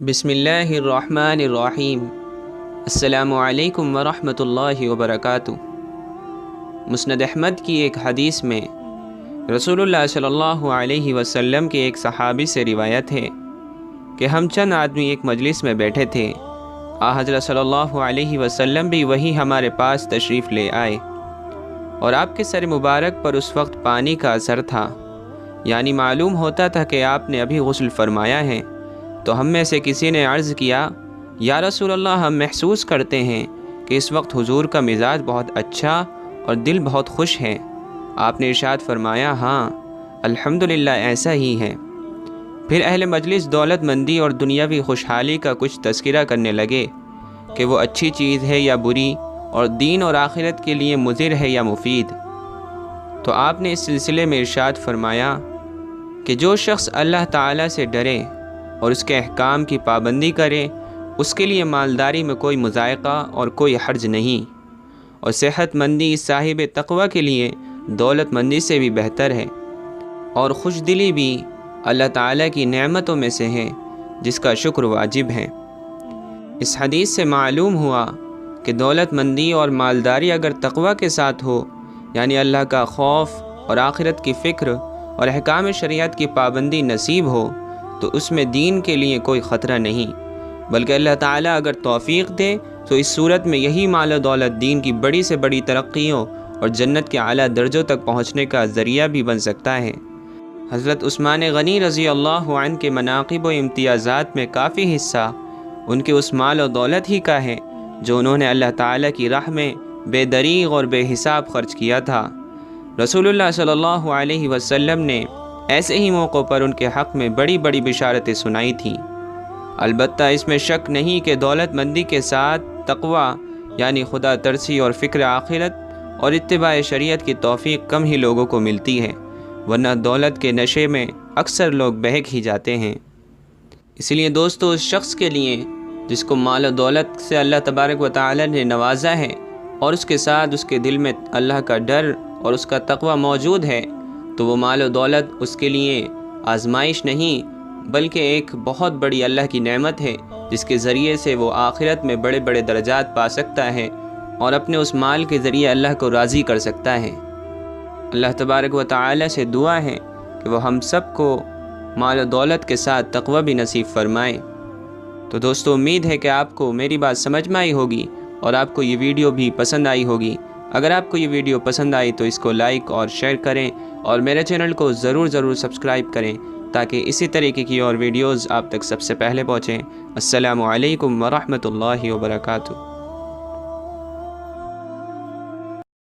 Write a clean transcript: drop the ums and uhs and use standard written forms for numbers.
بسم اللہ الرحمن الرحیم۔ السلام علیکم ورحمۃ اللہ وبرکاتہ۔ مسند احمد کی ایک حدیث میں رسول اللہ صلی اللہ علیہ وسلم کے ایک صحابی سے روایت ہے کہ ہم چند آدمی ایک مجلس میں بیٹھے تھے، حضرت صلی اللہ علیہ وسلم بھی وہی ہمارے پاس تشریف لے آئے اور آپ کے سر مبارک پر اس وقت پانی کا اثر تھا، یعنی معلوم ہوتا تھا کہ آپ نے ابھی غسل فرمایا ہے۔ تو ہم میں سے کسی نے عرض کیا، یا رسول اللہ، ہم محسوس کرتے ہیں کہ اس وقت حضور کا مزاج بہت اچھا اور دل بہت خوش ہے۔ آپ نے ارشاد فرمایا، ہاں الحمدللہ ایسا ہی ہے۔ پھر اہل مجلس دولت مندی اور دنیاوی خوشحالی کا کچھ تذکرہ کرنے لگے کہ وہ اچھی چیز ہے یا بری، اور دین اور آخرت کے لیے مضر ہے یا مفید۔ تو آپ نے اس سلسلے میں ارشاد فرمایا کہ جو شخص اللہ تعالیٰ سے ڈرے اور اس کے احکام کی پابندی کرے، اس کے لیے مالداری میں کوئی مضائقہ اور کوئی حرج نہیں، اور صحت مندی صاحب تقوی کے لیے دولت مندی سے بھی بہتر ہے، اور خوش دلی بھی اللہ تعالیٰ کی نعمتوں میں سے ہے جس کا شکر واجب ہے۔ اس حدیث سے معلوم ہوا کہ دولت مندی اور مالداری اگر تقوی کے ساتھ ہو، یعنی اللہ کا خوف اور آخرت کی فکر اور احکام شریعت کی پابندی نصیب ہو، تو اس میں دین کے لیے کوئی خطرہ نہیں، بلکہ اللہ تعالیٰ اگر توفیق دے تو اس صورت میں یہی مال و دولت دین کی بڑی سے بڑی ترقیوں اور جنت کے اعلیٰ درجوں تک پہنچنے کا ذریعہ بھی بن سکتا ہے۔ حضرت عثمان غنی رضی اللہ عنہ کے مناقب و امتیازات میں کافی حصہ ان کے اس مال و دولت ہی کا ہے جو انہوں نے اللہ تعالیٰ کی راہ میں بے دریغ اور بے حساب خرچ کیا تھا۔ رسول اللہ صلی اللہ علیہ وسلم نے ایسے ہی موقعوں پر ان کے حق میں بڑی بڑی بشارتیں سنائی تھیں۔ البتہ اس میں شک نہیں کہ دولت مندی کے ساتھ تقوی یعنی خدا ترسی اور فکر آخرت اور اتباع شریعت کی توفیق کم ہی لوگوں کو ملتی ہے، ورنہ دولت کے نشے میں اکثر لوگ بہک ہی جاتے ہیں۔ اس لیے دوستو، اس شخص کے لیے جس کو مال و دولت سے اللہ تبارک و تعالی نے نوازا ہے اور اس کے ساتھ اس کے دل میں اللہ کا ڈر اور اس کا تقوی موجود ہے، تو وہ مال و دولت اس کے لیے آزمائش نہیں بلکہ ایک بہت بڑی اللہ کی نعمت ہے، جس کے ذریعے سے وہ آخرت میں بڑے بڑے درجات پا سکتا ہے اور اپنے اس مال کے ذریعے اللہ کو راضی کر سکتا ہے۔ اللہ تبارک و تعالی سے دعا ہے کہ وہ ہم سب کو مال و دولت کے ساتھ تقوی بھی نصیب فرمائے۔ تو دوستو، امید ہے کہ آپ کو میری بات سمجھ میں آئی ہوگی اور آپ کو یہ ویڈیو بھی پسند آئی ہوگی۔ اگر آپ کو یہ ویڈیو پسند آئی تو اس کو لائک اور شیئر کریں، اور میرے چینل کو ضرور سبسکرائب کریں تاکہ اسی طریقے کی اور ویڈیوز آپ تک سب سے پہلے پہنچیں۔ السلام علیکم ورحمۃ اللہ وبرکاتہ۔